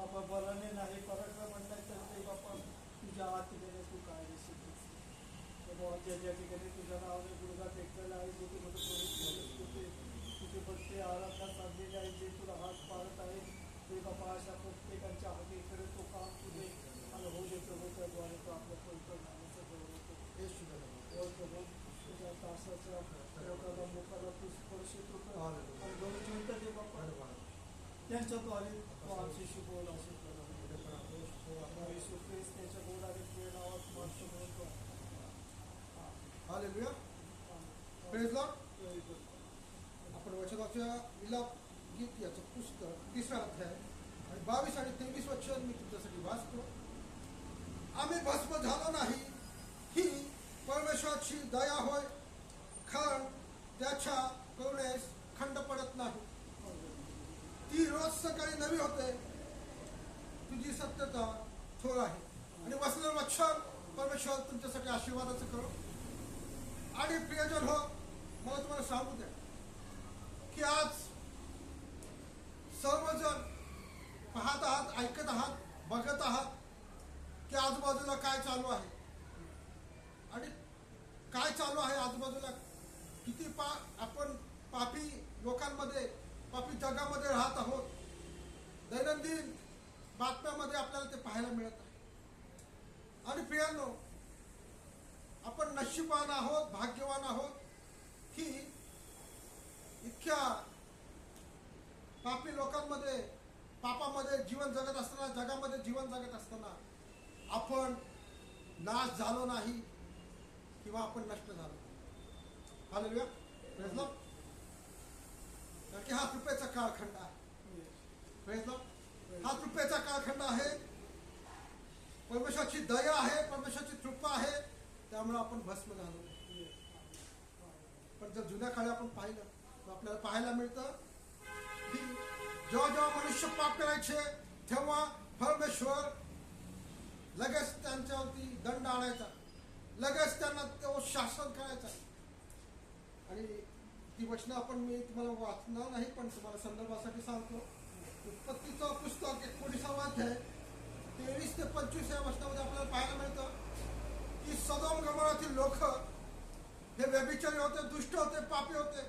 बाबा बलाने नाही परत म्हणतात तर ते बाबा तुझ्या हात ठिकाणी तू काय शिकतेस बाबा ज्या ठिकाणी तुझ्या नावाने गुडघा टेकलेला आहे तिथे मध्ये होते तुझे भक्ती आराधना साधलेली आहे जे तुला हात पाळत आहे ते बाबा अशा प्रत्येकांच्या हातीकडे तो काम तुझे आणि होऊ देतो त्याद्वारे तो आपल्या पवित्र नामाचं गौरव होतो तुझ्या तासाच्या पोटाला मुखाला तू स्पर्श होतो आणि गौरव ते बाबा त्यांच्याद्वारे तो आमची शुभोल अशी त्याच्या गोडाने तुझ्या नावात माणसं म्हणतो हालेलुया प्रेज लॉर्ड आपण वचनाच्या विलाप गीत याचं पुस्तक 3रा अध्याय आणि 22 आणि 23 वचन मी तुमच्यासाठी वाचतो. आम्ही भस्म झालो नाही ही परमेश्वराची दया होय कारण त्याच्या करुणेस खंड पडत नाही. ती रोज सकाळी नवी होते. तुझी सत्यता थोर आहे. आणि वचन वचन परमेश्वर तुमच्यासाठी आशीर्वादाचं करो. आणि प्रियजन हो मला तुम्हाला सांगू द्या की आज सर्वजण पाहत आहात, ऐकत आहात, बघत आहात की आजूबाजूला काय चालू आहे आणि काय चालू आहे आजूबाजूला. किती आपण पापी लोकांमध्ये, पापी जगामध्ये राहत आहोत. दैनंदिन बातम्यामध्ये आपल्याला ते पाहायला मिळत आहे. आणि प्रियांनो, आपण नशीबवान आहोत, भाग्यवान आहोत की इतक्या पापी लोकांमध्ये, पापामध्ये जीवन जगत असताना, जगामध्ये जीवन जगत असताना आपण नाश झालो नाही किंवा आपण नष्ट झालो. Hallelujah, praise Lord. कारण की हा कृपेचा काळखंड आहे. Praise Lord. हा कृपेचा काळखंड आहे. परमेश्वराची दया आहे, परमेश्वराची कृपा आहे. त्यामुळे आपण भस्म झालो. पण जर जुन्या काळी आपण पाहिलं तर आपल्याला पाहायला मिळतं की जेव्हा जेव्हा मनुष्य पाप करायचे तेव्हा परमेश्वर लगेच त्यांच्यावरती दंड आणायचा, लगेच त्यांना तो शासन करायचा. आणि ती वचनं आपण मी तुम्हाला वाचणार नाही पण तुम्हाला संदर्भासाठी सांगतो. उत्पत्तीचं पुस्तक 19वा अध्याय 23 ते 25 या वचनामध्ये आपल्याला पाहायला मिळतं की सदोम गमोरातील लोक हे व्यभिचारी होते, दुष्ट होते, पापी होते.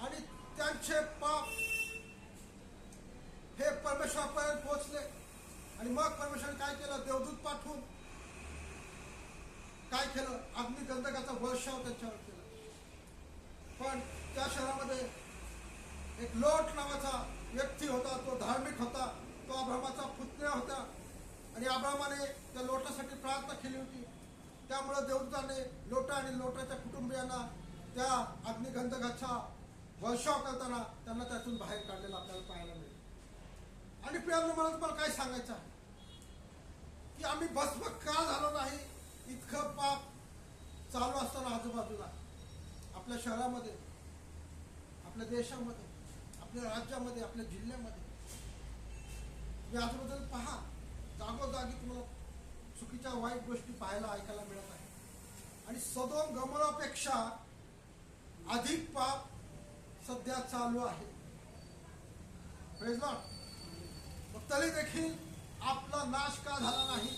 आणि त्यांचे पाप हे परमेश्वरापर्यंत पोहोचले. आणि मग परमेश्वराने काय केलं? देवदूत पाठवून काय केलं? अग्निगंधकाचा वर्षाव त्यांच्यावर केला. पण त्या शहरामध्ये एक लोट नावाचा व्यक्ती होता. तो धार्मिक होता. तो अब्रामाचा पुतण्या होता. आणि अब्रामाने त्या लोटासाठी प्रार्थना केली होती. त्यामुळे देवदूताने लोटा आणि लोटाच्या कुटुंबियांना त्या अग्निगंधकाचा वर्षाव करताना त्यांना त्यातून बाहेर काढलेला आपल्याला पाहायला मिळेल. आणि प्रियांनो, मला तुम्हाला काय सांगायचं आहे की आम्ही भस्म का झालो नाही. इतकं पाप चालू असताना आजूबाजूला आपल्या शहरामध्ये, आपल्या देशामध्ये, आपल्या राज्यामध्ये, आपल्या जिल्ह्यामध्ये तुम्ही आजूबाजूला पहा. जागोजागी तुम्हाला चुकीच्या वाईट गोष्टी पाहायला, ऐकायला मिळत आहे. आणि सदोम गमोरापेक्षा अधिक पाप सध्या चालू आहे. Praise Lord. मग तरी देखील आपला नाश का झाला नाही?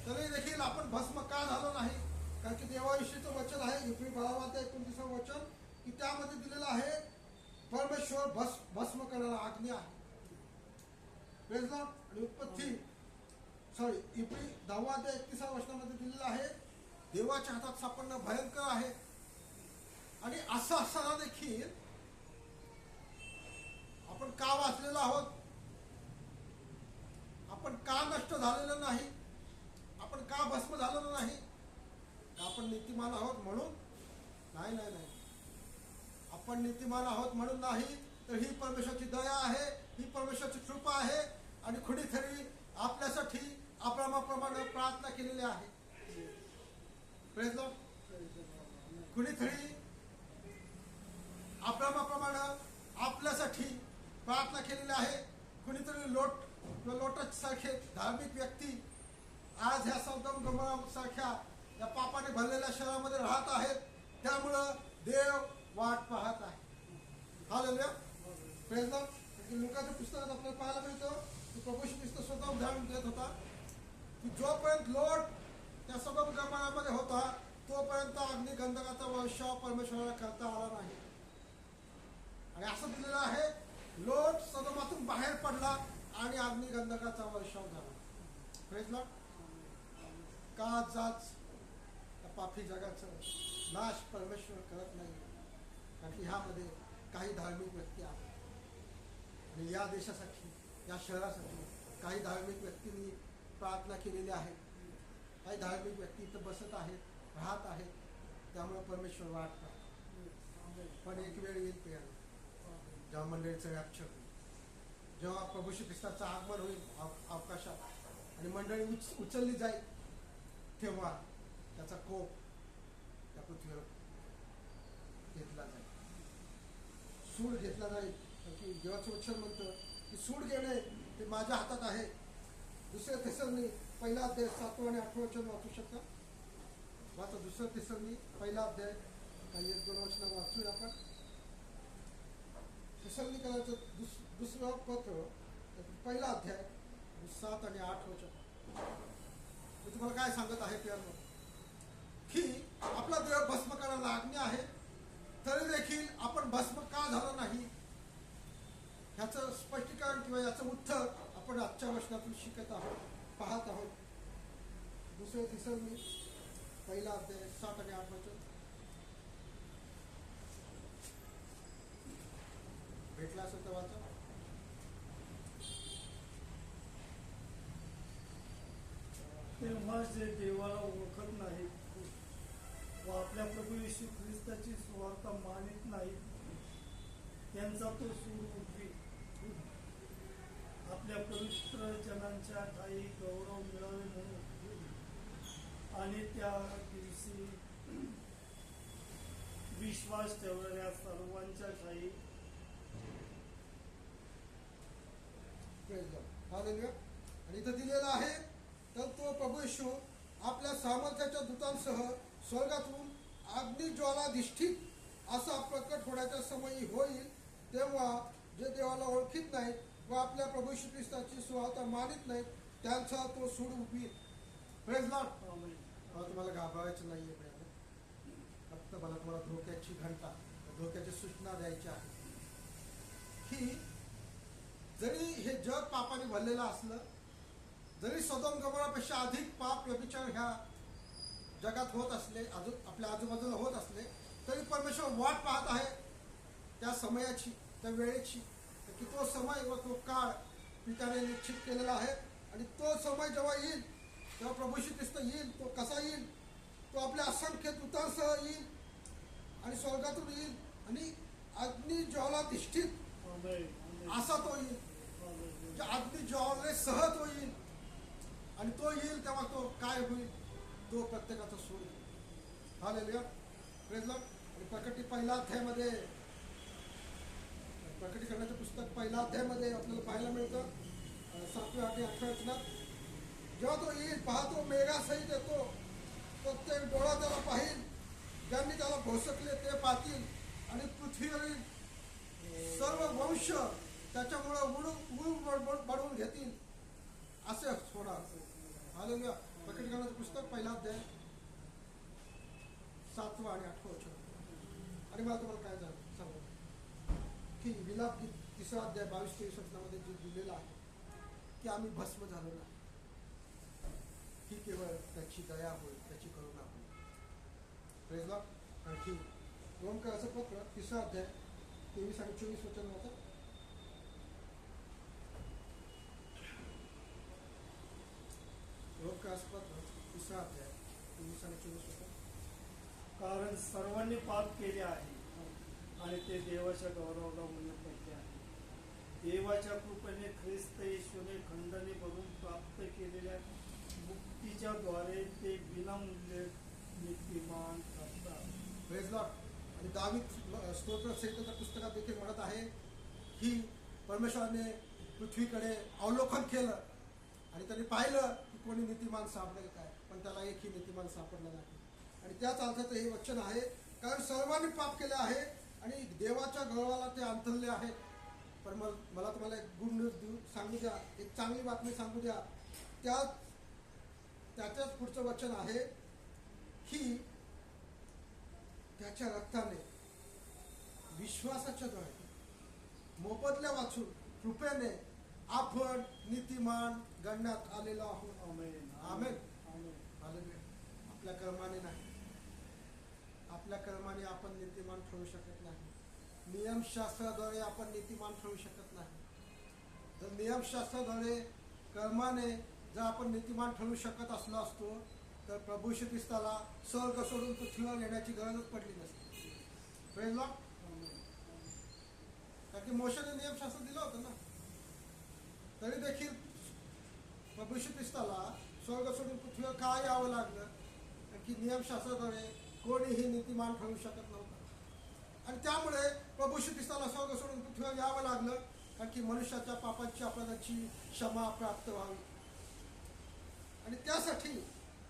तरी देखील आपण भस्म का झालो नाही? कारण की देवाविषयीचं वचन आहे इब्री 12:29 वचन की त्यामध्ये दिलेलं आहे परमेश्वर भस्म करणारा आज्ञा आहे. Praise Lord. आणि उत्पत्ती इब्री 10:31 वचनामध्ये दिलेलं आहे देवाच्या हातात सापडणं भयंकर आहे. आणि असं असताना देखील आपण का वाचलेलो आहोत? आपण का नष्ट झालेलं नाही? आपण का भस्म झालेलो नाही? आपण नीतिमान आहोत म्हणून नाही. नाही नाही, आपण नीतिमान आहोत म्हणून नाही, तर ही परमेश्वराची दया आहे, ही परमेश्वराची कृपा आहे. आणि कुणीतरी आपल्यासाठी अब्रामाप्रमाणे प्रार्थना केलेली आहे. Praise Lord. कुणीतरी अब्रामाप्रमाणे आपल्यासाठी प्रार्थना केलेली आहे. कुणीतरी लोटच सारखे धार्मिक व्यक्ती आज ह्या सदोम गमोरा सारख्या या पापाने भरलेल्या शहरामध्ये राहत आहेत. त्यामुळं देव वाट पाहत आहे. Hallelujah, praise Lord. लुकाच्या पुस्तकात आपल्याला पाहायला मिळतं की प्रभू श्री ख्रिस्त स्वतः उदाहरण देत होता की जोपर्यंत लोट त्या सदोम गमरामध्ये होता तोपर्यंत अग्निगंधकाचा वर्षाव परमेश्वराला करता आला नाही. आणि असं दिलेलं आहे, लोट सदोमातून बाहेर पडला आणि अग्निगंधकाचा वर्षाव झाला. Praise Lord. का जाच त्या पापी जगाचं नाश परमेश्वर करत नाही, कारण की ह्यामध्ये काही धार्मिक व्यक्ती आहेत आणि या देशासाठी, या शहरासाठी काही धार्मिक व्यक्तींनी प्रार्थना केलेली आहे. काही धार्मिक व्यक्ती इथं बसत आहेत, राहत आहेत, त्यामुळे परमेश्वर वाट पाहतात. पण एक वेळ येईल प्रियाला, जेव्हा मंडळीचं रॅप्चर होईल, जेव्हा प्रभू श्री ख्रिस्ताचं आगमन होईल अवकाशात आणि मंडळी उचलली जाईल, तेव्हा त्याचा कोप त्या पृथ्वीवर घेतला जाईल, सूड घेतला जाईल. की देवाचं वचन म्हणतं की सूड घेणे ते माझ्या हातात आहे. दुसऱ्या थिस्सलुनी पहिला अध्याय 7 आणि 8 वचन वाचू शकता. वाचा दुसऱ्या थिस्सलुनी पहिला अध्याय, काही 1-2 वचन वाचूया आपण. थिस्सलुनीकरांचं दुसरं पत्र पहिला अध्याय 7 आणि 8 वचन. मी तुम्हाला काय सांगत आहे प्रियांनो, की आपला देव भस्म करायला आज्ञा आहे, तरी देखील आपण भस्म का झालं नाही ह्याचं स्पष्टीकरण किंवा याचं उत्तर आपण आजच्या वचनातून शिकत आहोत, पाहत आहोत. दुसरे थिस्सलुनी पहिला अध्याय 7 आणि 8 वचन. भेटला असेल तर वाचा. तेव्हा जे देवाला ओळखत नाहीत व आपल्या प्रभू येशू ख्रिस्ताची सुवार्ता मानित नाहीत, त्यांचा तो सूड उठवी आपल्या पवित्र जनांच्या ठाई गौरव मिळावे म्हणून, आणि त्या दिवशी विश्वास ठेवणाऱ्या सर्वांच्या ठाई. हालेलुया. आणि इथं दिलेलं आहे, तर तो प्रभू येशू आपल्या सामर्थ्याच्या दूतांसह स्वर्गातून अग्निज्वालाधिष्ठित असा प्रकट होण्याचा समय होईल, तेव्हा जे देवाला ओळखीत नाहीत व आपल्या प्रभू येशू ख्रिस्ताची सुवार्ता मानित नाहीत, त्यांचा तो सूड उठवील. Praise Lord. तुम्हाला घाबरायचं नाहीये प्रियांनो, फक्त मला तुम्हाला धोक्याची घंटा, धोक्याची सूचना द्यायची आहे की जरी हे जग पापाने भरलेलं असलं, जरी सदोम गमोरापेक्षा अधिक पाप व्यभिचार ह्या जगात होत असले, आपल्या आजूबाजूला होत असले, तरी परमेश्वर वाट पाहत आहे त्या समयाची, त्या वेळेची, की तो समय व तो काळ पित्याने निश्चित केलेला आहे. आणि तो समय जेव्हा येईल तेव्हा प्रभू श्री ख्रिस्त येईल. तो कसा येईल? तो आपल्या असंख्य दूतांसह येईल आणि स्वर्गातून येईल आणि अग्निज्वालाधिष्ठित असा तो येईल. अग्निज्वालेसह तो येईल आणि तो येईल तेव्हा तो काय होईल? तो प्रत्येकाचा सूड येईल. हालेलुया. Praise Lord. आणि पहिल्या अध्यायामध्ये, प्रकटीकरणाचं पुस्तक पहिल्या अध्यायामध्ये आपल्याला पाहायला मिळतं 7 आणि 8 वचनात, जेव्हा तो येईल पाहतो मेघासहित येतो, प्रत्येक डोळा त्याला पाहिल, ज्यांनी त्याला भोसकले ते पाहतील आणि पृथ्वीवरील सर्व वंश त्याच्यामुळे उडून बडवून घेतील, असे होणार. हालेलुया. प्रकटीकरणाचं पुस्तक पहिला अध्याय 7 आणि 8 वचन. आणि मला तुम्हाला काय सांगू की विलाप गीत 3 अध्याय 22-23 वचनामध्ये जे दिलेलं आहे की आम्ही भस्म झालो नाही, ही केवळ त्याची दया होईल, त्याची करुणा होईल. Praise Lord. आणखी रोमकरांचं पत्र 3 अध्याय 23 आणि 24 वचन होतं. रोमकरांचं पत्र 3 अध्याय 23 आणि 24 वचन. कारण सर्वांनी पाप केले आहे आणि ते देवाच्या गौरवाला उन्नत पडले आहे. देवाच्या कृपेने ख्रिस्त येशूने खंडणी भरून प्राप्त केलेल्या मुक्तीच्या द्वारे ते विनामूल्य नीतिमान करतात. Praise Lord. आणि दावीद स्तोत्रसंहितेच्या पुस्तकात देखील म्हणत आहे की परमेश्वराने पृथ्वीकडे अवलोकन केलं आणि त्यांनी पाहिलं की कोणी नीतिमान सापडेल काय, पण त्याला एकही नीतिमान सापडला नाही. आणि त्याच अर्थाचं हे वचन आहे, कारण सर्वांनी पाप केले आहे आणि देवाच्या गौरवाला ते अंतरले आहेत. पण मला तुम्हाला एक गुड न्यूज सांगू द्या, एक चांगली बातमी सांगू द्या. त्याच्याच पुढचं वचन आहे की त्याच्या रक्ताने विश्वासाच्या द्वारे मोबदल्या वाचून कृपेने आपण नीतिमान गणण्यात आलेलो आहोत. आमेन. आमेन. आमेन. हालेलुया. आपल्या कर्माने नाही, आपल्या कर्माने आपण नीतिमान ठरू शकत नाही. नियमशास्त्राद्वारे आपण नीतिमान ठरू शकत नाही. जर नियमशास्त्राद्वारे कर्माने जर आपण नीतिमान ठरू शकत असलो असतो तर प्रभू येशू ख्रिस्ताला स्वर्ग सोडून पृथ्वीवर येण्याची गरजच पडली नसती. Praise Lord. कारण की मोशेने नियमशास्त्र दिलं होतं ना, तरी देखील प्रभू येशू ख्रिस्ताला स्वर्ग सोडून पृथ्वीवर का यावं लागलं? कारण की नियमशास्त्राद्वारे कोणीही नीतिमान ठरू शकत नव्हतं. आणि त्यामुळे प्रभू येशू ख्रिस्ताला स्वर्ग सोडून पृथ्वीवर यावं लागलं, कारण की मनुष्याच्या पापांची अपराधाची क्षमा प्राप्त व्हावी. आणि त्यासाठी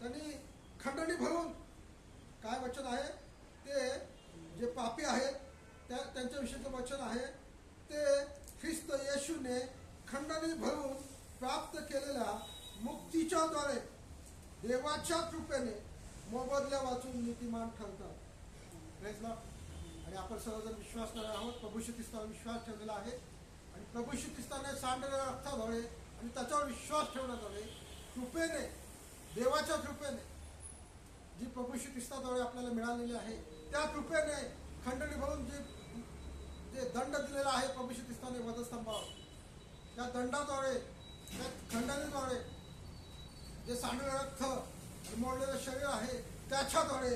त्यांनी खंडणी भरून, काय वचन आहे ते, जे पापी आहेत त्यांच्याविषयीचं वचन आहे ते, ख्रिस्त येशूने खंडणी भरून प्राप्त केलेल्या मुक्तीच्या द्वारे देवाच्या कृपेने मोबदल्या वाचून नीतिमान ठरतात. Praise Lord. आणि आपण सर्वजण विश्वासणारे आहोत, प्रभू येशू ख्रिस्तावर विश्वास ठेवलेला आहे. आणि प्रभू येशू ख्रिस्ताने सांडलेल्या रक्ताद्वारे आणि त्याच्यावर विश्वास ठेवण्याद्वारे कृपेने, देवाच्या कृपेने, जी प्रभू येशू ख्रिस्ताद्वारे आपल्याला मिळालेली आहे, त्या कृपेने खंडणी भरून जे दंड दिलेला आहे प्रभू येशू ख्रिस्ताने वधस्तंभावर, त्या दंडाद्वारे, त्या खंडणीद्वारे, जे सांडलेलं रक्त, मोडलेलं शरीर आहे, त्याच्याद्वारे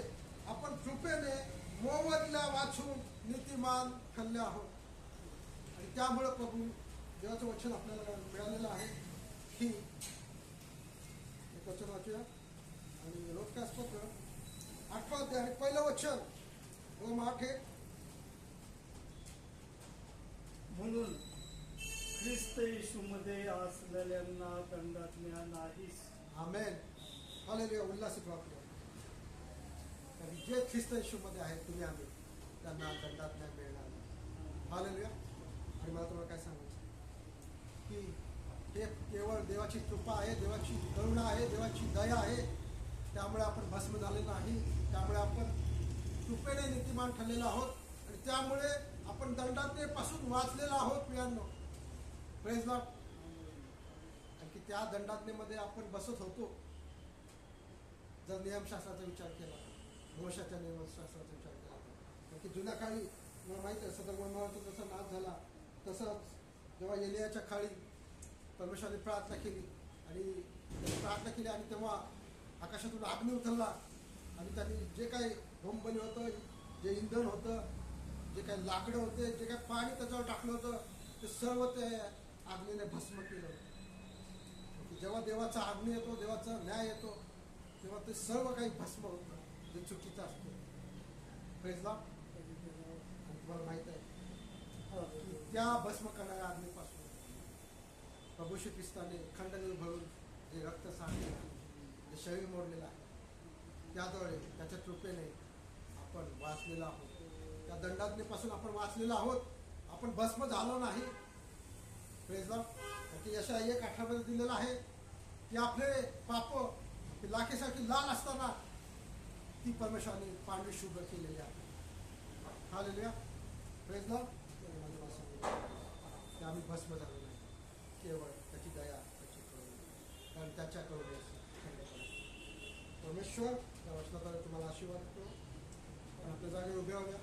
आपण कृपेने मोबदल्या वाचून नीतिमान ठरले आहोत. आणि त्यामुळे प्रभू देवाचं वचन आपल्याला मिळालेलं आहे की, एक वचन वाचूया. आणि लोकशास्त्र 8 अध्याय आणि पहिलं वचन, रोम 8. म्हणून ख्रिस्त येशूमध्ये असलेल्यांना दंडाज्ञा नाहीस. आमेन. हालेलुया. उल्हासित वाक्य. कारण जे ख्रिस्त येशूमध्ये आहेत, तुम्ही आम्ही, त्यांना दंडाज्ञा मिळणार नाही. हालेलुया. आणि मला तुम्हाला काय सांगायचं की हे केवळ देवाची कृपा आहे, देवाची करुणा आहे, देवाची दया आहे. त्यामुळे आपण भस्म झाले नाही, त्यामुळे आपण कृपेने नीतिमान ठरलेलो आहोत. आणि त्यामुळे आपण दंडाज्ञेपासून वाचलेलो आहोत प्रियांनो. Praise Lord. कारण की त्या दंडाज्ञेमध्ये आपण बसत होतो जर नियमशास्त्राचा विचार केला, मोशाच्या नियमशास्त्राचा विचार केला. कारण की जुन्या काळी मला माहिती आहे, सदर मंडळाचा जसा नाश झाला तसंच जेव्हा एलियाच्या काळी परमेश्वराने प्रार्थना केली आणि तेव्हा आकाशातून अग्नी उतरला आणि त्यांनी जे काही होमबली होतं, जे इंधन होतं, जे काही लाकडं होते, जे काही पाणी त्याच्यावर टाकलं होतं, ते सर्व ते अग्नीने भस्म केलं होतं. जेव्हा देवाचा अग्नी येतो, देवाचा न्याय येतो, तेव्हा ते सर्व काही भस्म होतं जे चुकीचं असतं. Praise Lord. आणि तुम्हाला माहित आहे की त्या भस्म करणाऱ्या अग्नीपासून प्रभू येशू ख्रिस्ताने खंडणी भरून जे रक्त सांडले, जे शरीर मोडलेलं आहे, त्याद्वारे त्याच्या कृपेने आपण वाचलेलो आहोत. त्या दंडाज्ञेपासून आपण वाचलेलो आहोत. आपण भस्म झालो नाही. Praise Lord. की यशा 1:18 दिलेलं आहे की आपले पाप लाखेसारखी लाल असताना ती परमेश्वराने पांढरी शुभ्र केलेली आहे. हालेलुया. Praise Lord. की आम्ही भस्म झालो नाही, केवळ त्याची दया, त्याची करुणा, कारण त्याच्या करुणेस परमेश्वर त्या वचनाद्वारे तुम्हाला आशीर्वाद देतो. आपण आपल्या जागेवर उभे राहूया.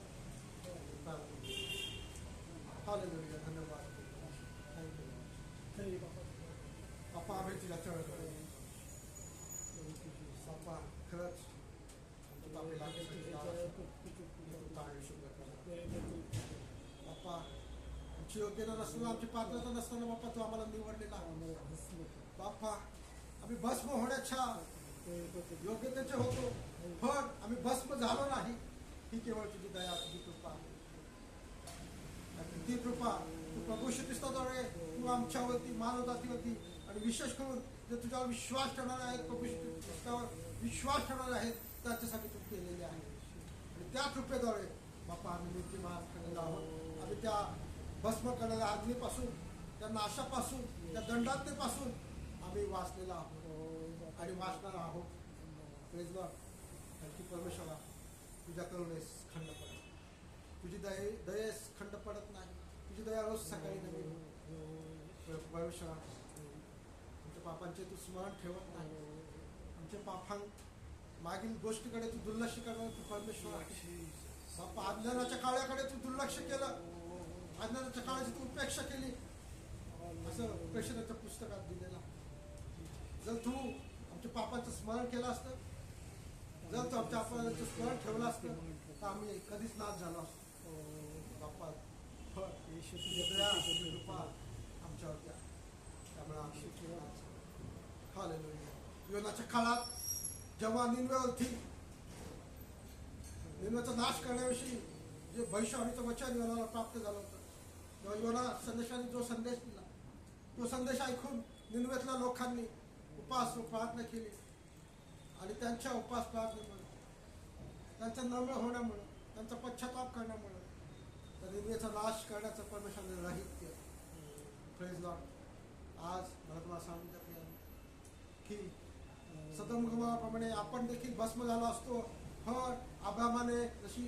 हालेलुया. धन्यवाद. थँक्यू पप्पा. आम्ही तुझ्या चढ पप्पा, खरंच पापी लागेल बाप्पा. आमची योग्यता नसताना, आमची पात्रता नसताना बाप्पा तू आम्हाला निवडलेला बाप्पा. आम्ही भस्म होण्याच्या योग्यतेचे होतो, पण आम्ही भस्म झालो नाही. ही केवळ तुझी दया, तुझी कृपा. ती कृपा तू प्रभू येशू ख्रिस्ताद्वारे तू आमच्यावरती, मानवजातीवरती, आणि विशेष करून जे तुझ्यावर विश्वास ठेवणारे आहेत, प्रभू येशू ख्रिस्तावर विश्वास ठेवणारे आहेत, त्याच्यासाठी तू केलेले आहे. आणि त्या कृपेद्वारे बाप्पा आम्ही नीतिमान ठरलेलो आहोत. आम्ही त्या भस्म करणाऱ्या अग्नीपासून, त्या नाशापासून, त्या दंडात्मेपासून आम्ही वाचलेलो आहोत आणि वाचणार आहोत. Praise Lord. कारण की परमेश्वरा तुझ्या करुणेस खंड पडत, तुझी दयेस खंड पडत नाही. तुझी दया रोज सकाळी नवी होते. परमेश्वरा आमच्या पापांचे तू स्मरण ठेवत नाही. आमचे पापां मागील गोष्टीकडे तू दुर्लक्ष करणार. तू परमेश्वर बाप्पा अज्ञानाच्या काळाकडे तू दुर्लक्ष केलं, अज्ञानाच्या काळाची तू उपेक्षा केली, असं प्रेषणाच्या पुस्तकात दिलेलं. जर तू आमच्या पापांचं स्मरण केलं असतं, जर तू आमच्या पापांचं स्मरण ठेवलं असतं, तर आम्ही कधीच नाश झालो असतो. बाप्पा कृपा आमच्यावर द्या. त्यामुळे आम्ही हालेलुया. योनाच्या काळात जेव्हा निन्वेचा नाश करण्याविषयी जे भविष्यवाणीचं वचन योनाला प्राप्त झालं होतं, तेव्हा योना संदेशाने जो संदेश दिला, तो संदेश ऐकून निन्वेतल्या लोकांनी उपास व प्रार्थना केली. आणि त्यांच्या उपास प्रार्थनेमुळे, त्यांचा नम्र होण्यामुळे, त्यांचा पश्चाताप करण्यामुळे त्या निन्वेचा नाश करण्याचं परमेश्वराने रहित केलं. Praise Lord. आज मला तुम्हाला सांगितलं की सदोम गमोराप्रमाणे आपण देखील भस्म झालो असतो. पण अब्रामाने जशी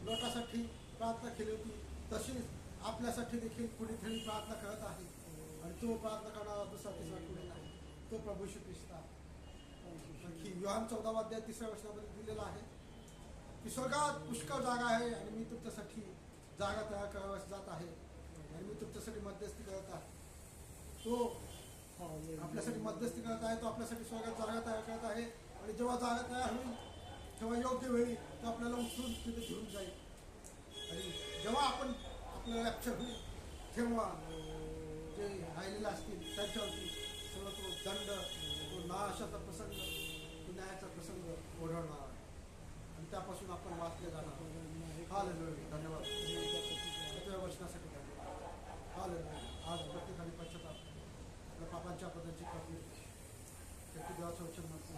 लोटासाठी प्रार्थना केली होती, तशीच आपल्यासाठी देखील कुणीतरी प्रार्थना करत आहे. आणि तो प्रार्थना करणारा दुसरा तिसरा कुणी नाही, तो प्रभू येशू ख्रिस्त आहे. आणखी योहान 14 अध्याय 3 वचनामध्ये दिलेला आहे की स्वर्गात पुष्कळ जागा आहे आणि मी तुमच्यासाठी जागा तयार करावयास जात आहे. आणि मी तुमच्यासाठी मध्यस्थी करत आहे. तो आपल्यासाठी मध्यस्थी करत आहे. तो आपल्यासाठी स्वर्गात जागा तयार करत आहे. आणि जेव्हा जागा तयार होईल, तेव्हा योग्य वेळी तो आपल्याला उचलून तिथे घेऊन जाईल. आणि जेव्हा आपण आपल्याला रॅप्चर होईल, तेव्हा जे राहिलेले असतील त्यांच्यावरती सगळं तो दंड, तो नाशाचा प्रसंग, तो न्यायाचा प्रसंग ओढवणार आहे. आणि त्यापासून आपण वाचले जाणार. हालेलुया. धन्यवाद. त्याच्या वचनासाठी धन्यवाद. हालेलुया. आज प्रत्येकाने पश्चाताप, आपल्या पापांच्या पदांची कपली, त्याची देवाचं वचन म्हणतो.